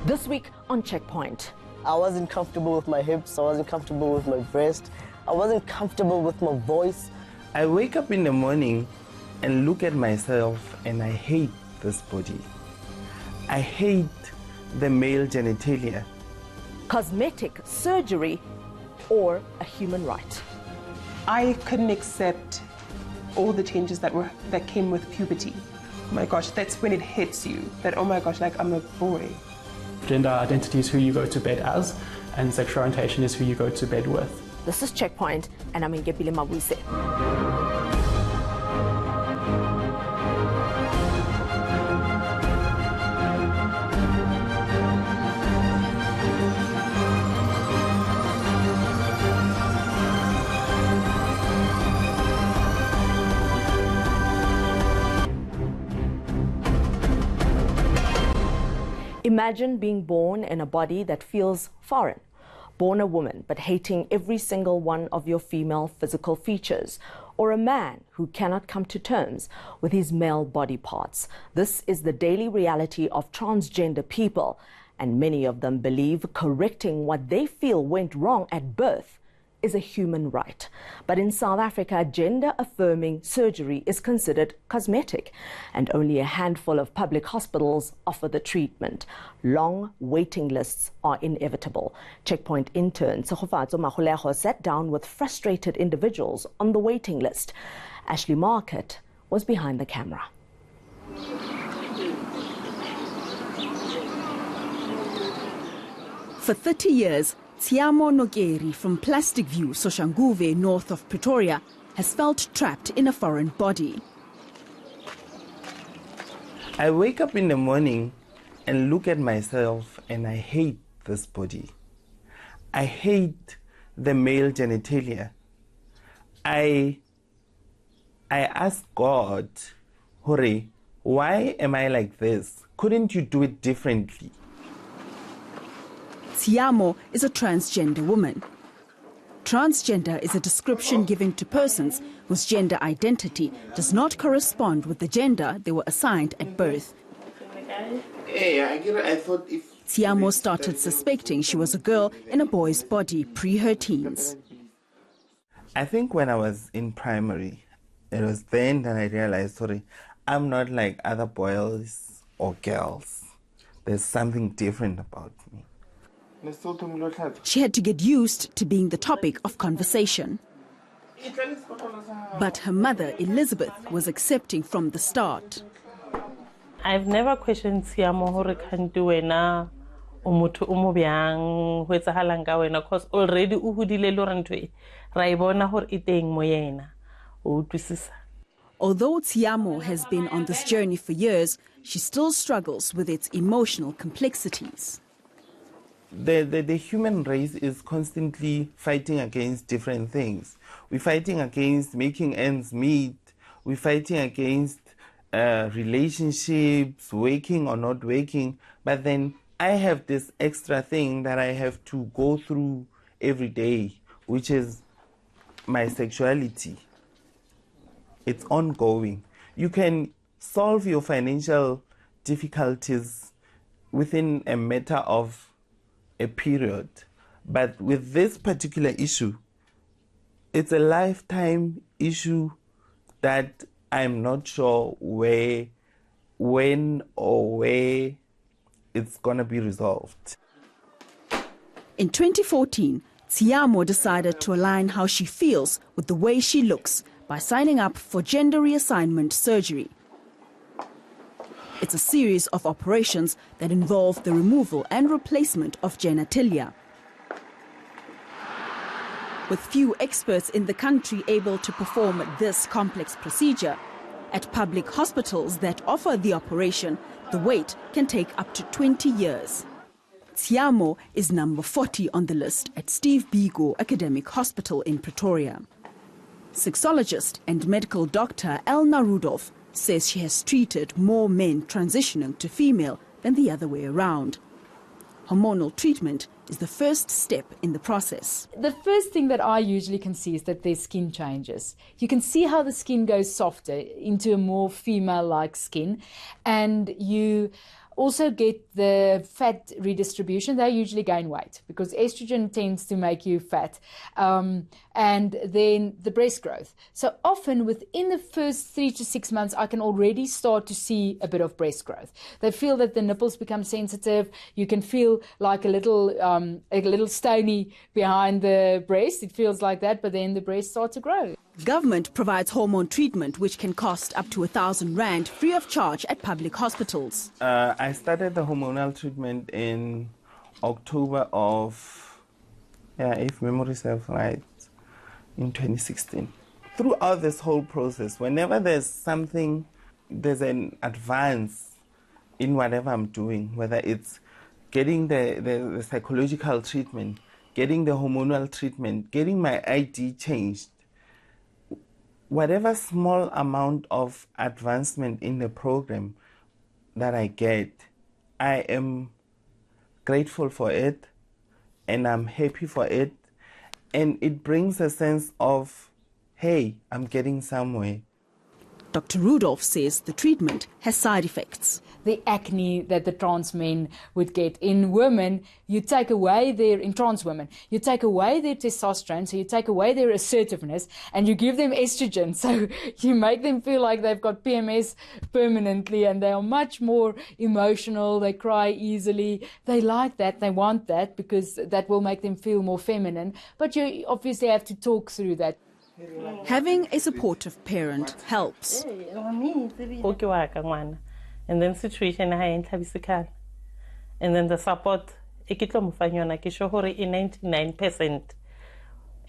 This week on Checkpoint. I wasn't comfortable with my hips, I wasn't comfortable with my breast, I wasn't comfortable with my voice. I wake up in the morning and look at myself and I hate this body. I hate the male genitalia. Cosmetic surgery or a human right? I couldn't accept all the changes that came with puberty. Oh my gosh, that's when it hits you, that oh my gosh, like I'm a boy. Gender identity is who you go to bed as, and sexual orientation is who you go to bed with. This is Checkpoint, and I'm Ngepile Mabuse. Imagine being born in a body that feels foreign. Born a woman, but hating every single one of your female physical features. Or a man who cannot come to terms with his male body parts. This is the daily reality of transgender people. And many of them believe correcting what they feel went wrong at birth is a human right. But in South Africa, gender-affirming surgery is considered cosmetic, and only a handful of public hospitals offer the treatment. Long waiting lists are inevitable. Checkpoint intern Tsegofatso Magolego sat down with frustrated individuals on the waiting list. Ashley Market was behind the camera. For 30 years, Tsiamo Nogeri from Plastic View, Soshanguve, north of Pretoria, has felt trapped in a foreign body. I wake up in the morning and look at myself and I hate this body. I hate the male genitalia. I ask God, Hore, why am I like this? Couldn't you do it differently? Tsiamo is a transgender woman. Transgender is a description given to persons whose gender identity does not correspond with the gender they were assigned at birth. Tsiamo started suspecting she was a girl in a boy's body pre her teens. I think when I was in primary, it was then that I realized, sorry, I'm not like other boys or girls. There's something different about me. She had to get used to being the topic of conversation. But her mother, Elizabeth, was accepting from the start. I've never questioned Tsiamo hore kanti wena o motho o mo byang ho etsahalang ka wena, because already o hodile le rentwe ra ibona hore e teng mo yena o utlwisisa. Although Tsiamo has been on this journey for years, she still struggles with its emotional complexities. The human race is constantly fighting against different things. We're fighting against making ends meet. We're fighting against relationships, waking or not waking. But then I have this extra thing that I have to go through every day, which is my sexuality. It's ongoing. You can solve your financial difficulties within a matter of a period, but with this particular issue, it's a lifetime issue that I'm not sure when or where it's gonna be resolved. In 2014, Tsiamo decided to align how she feels with the way she looks by signing up for gender reassignment surgery. It's a series of operations that involve the removal and replacement of genitalia. With few experts in the country able to perform this complex procedure, at public hospitals that offer the operation, the wait can take up to 20 years. Tsiamo is number 40 on the list at Steve Biko Academic Hospital in Pretoria. Sexologist and medical doctor Elna Rudolph says she has treated more men transitioning to female than the other way around. Hormonal treatment is the first step in the process. The first thing that I usually can see is that their skin changes. You can see how the skin goes softer into a more female-like skin, and you also get the fat redistribution. They usually gain weight because estrogen tends to make you fat. And then the breast growth. So often within the first 3 to 6 months, I can already start to see a bit of breast growth. They feel that the nipples become sensitive. You can feel like a little stony behind the breast. It feels like that, but then the breasts start to grow. Government provides hormone treatment which can cost up to R1,000 free of charge at public hospitals. I started the hormonal treatment in October of, if memory serves right, in 2016. Throughout this whole process, whenever there's an advance in whatever I'm doing, whether it's getting the psychological treatment, getting the hormonal treatment, getting my ID changed, whatever small amount of advancement in the program that I get, I am grateful for it and I'm happy for it. And it brings a sense of, hey, I'm getting somewhere. Dr. Rudolph says the treatment has side effects. The acne that the trans men would get. In women, you take away in trans women, you take away their testosterone, so you take away their assertiveness, and you give them estrogen. So you make them feel like they've got PMS permanently, and they are much more emotional, they cry easily. They like that, they want that, because that will make them feel more feminine. But you obviously have to talk through that. Having a supportive parent helps. And then situation and then the support in 99%.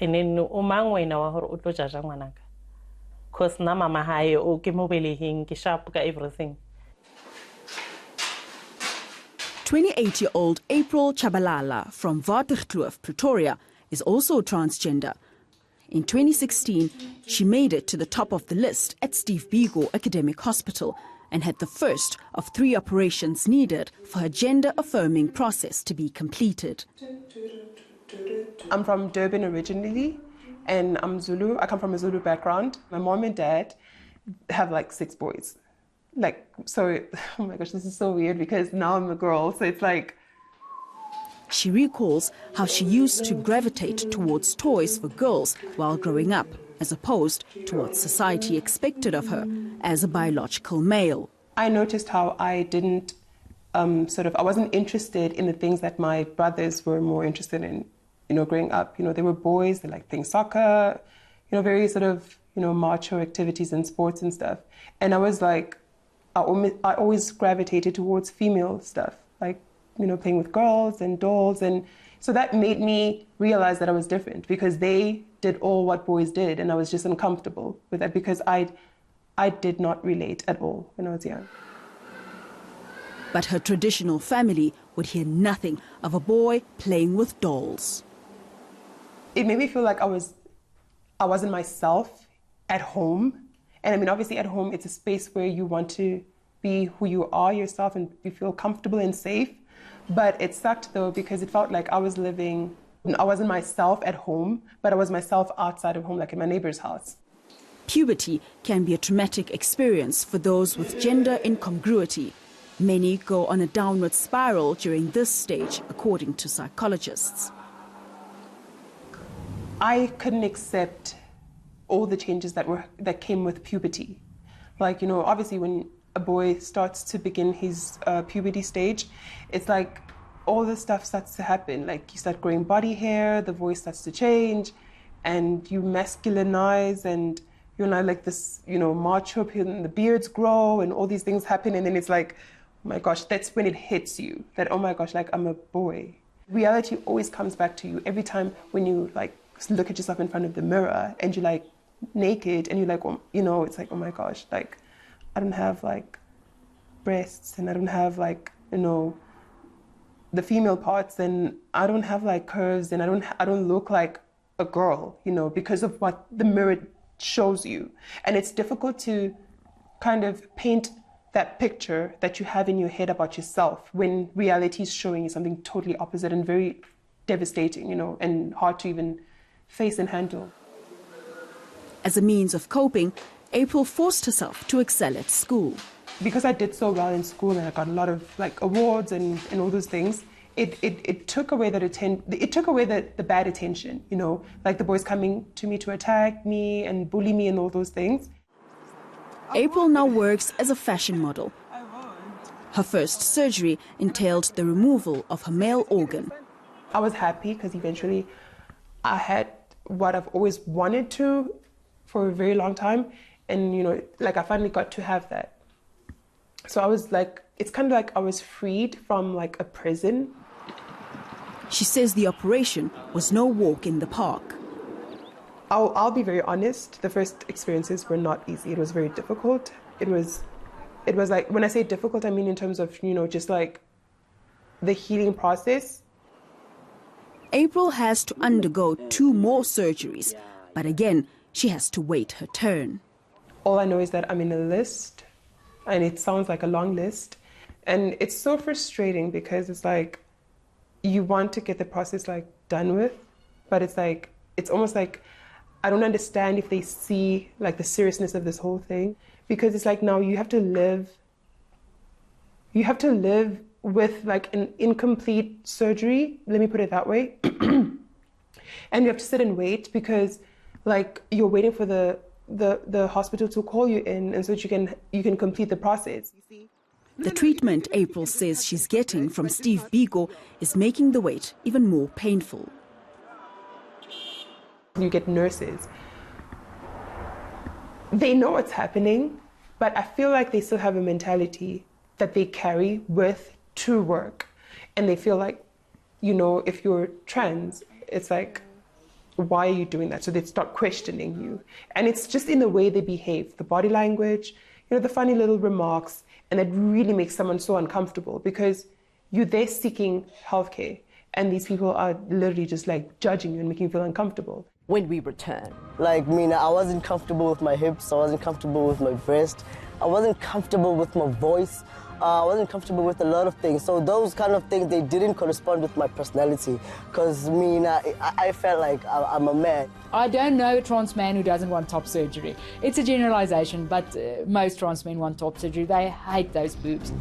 And then umangwe na wa hore o tlo jaja ngwanaka. Cause na mama hae o ke mo beleheng ke sharp ka everything. 28-year-old April Chabalala from Waterkloof, Pretoria, is also transgender. In 2016, she made it to the top of the list at Steve Biko Academic Hospital and had the first of 3 operations needed for her gender-affirming process to be completed. I'm from Durban originally, and I'm Zulu. I come from a Zulu background. My mom and dad have like 6 boys. So, oh my gosh, this is so weird because now I'm a girl, so it's like... She recalls how she used to gravitate towards toys for girls while growing up, as opposed to what society expected of her as a biological male. I noticed how I didn't I wasn't interested in the things that my brothers were more interested in, growing up. They were boys, they liked playing soccer, very macho activities and sports and stuff. And I was like, I always gravitated towards female stuff, like, playing with girls and dolls. And so that made me realize that I was different because they did all what boys did, and I was just uncomfortable with that because I did not relate at all when I was young. But her traditional family would hear nothing of a boy playing with dolls. It made me feel like I wasn't myself at home. And I mean, obviously at home, it's a space where you want to be who you are yourself and you feel comfortable and safe. But it sucked though, because it felt like I wasn't myself at home, but I was myself outside of home, like in my neighbor's house. Puberty can be a traumatic experience for those with gender incongruity. Many go on a downward spiral during this stage, according to psychologists. I couldn't accept all the changes that came with puberty. Like, obviously when a boy starts to begin his puberty stage, it's like all this stuff starts to happen. Like you start growing body hair, the voice starts to change, and you masculinize, and you're not like this, macho, and the beards grow, and all these things happen, and then it's like, oh my gosh, that's when it hits you, that, oh my gosh, like I'm a boy. Reality always comes back to you every time when you like look at yourself in front of the mirror and you're like naked and you're like, it's like, oh my gosh, like I don't have like breasts and I don't have like, the female parts, and I don't have like curves, and I don't look like a girl, because of what the mirror shows you. And it's difficult to kind of paint that picture that you have in your head about yourself when reality is showing you something totally opposite and very devastating, and hard to even face and handle. As a means of coping, April forced herself to excel at school. because I did so well in school and I got a lot of like awards and all those things, it took away the bad attention, you know, like the boys coming to me to attack me and bully me and all those things. April now works as a fashion model. Her first surgery entailed the removal of her male organ. I was happy because eventually I had what I've always wanted to for a very long time. And, you know, like I finally got to have that. So I was like, it's kind of like I was freed from like a prison. She says the operation was no walk in the park. I'll be very honest. The first experiences were not easy. It was very difficult. It was like, when I say difficult, I mean in terms of, you know, just like the healing process. April has to undergo 2 more surgeries, but again, she has to wait her turn. All I know is that I'm in a list, and it sounds like a long list. And it's so frustrating because it's like, you want to get the process like done with, but it's like, it's almost like, I don't understand if they see like the seriousness of this whole thing, because it's like now you have to live with like an incomplete surgery, let me put it that way. And you have to sit and wait because like you're waiting for the hospital to call you in and so that you can complete the process. The treatment April says she's getting from Steve Biko is making the wait even more painful. You get nurses. They know what's happening, but I feel like they still have a mentality that they carry with to work. And they feel like, you know, if you're trans, it's like, why are you doing that? So they start questioning you. And it's just in the way they behave, the body language, you know, the funny little remarks, and it really makes someone so uncomfortable because you're there seeking healthcare. And these people are literally just like judging you and making you feel uncomfortable. When we return. Like Mina, I wasn't comfortable with my hips, I wasn't comfortable with my breast, I wasn't comfortable with my voice, I wasn't comfortable with a lot of things. So those kind of things, they didn't correspond with my personality. Because Mina, I felt like I'm a man. I don't know a trans man who doesn't want top surgery. It's a generalization, but most trans men want top surgery. They hate those boobs.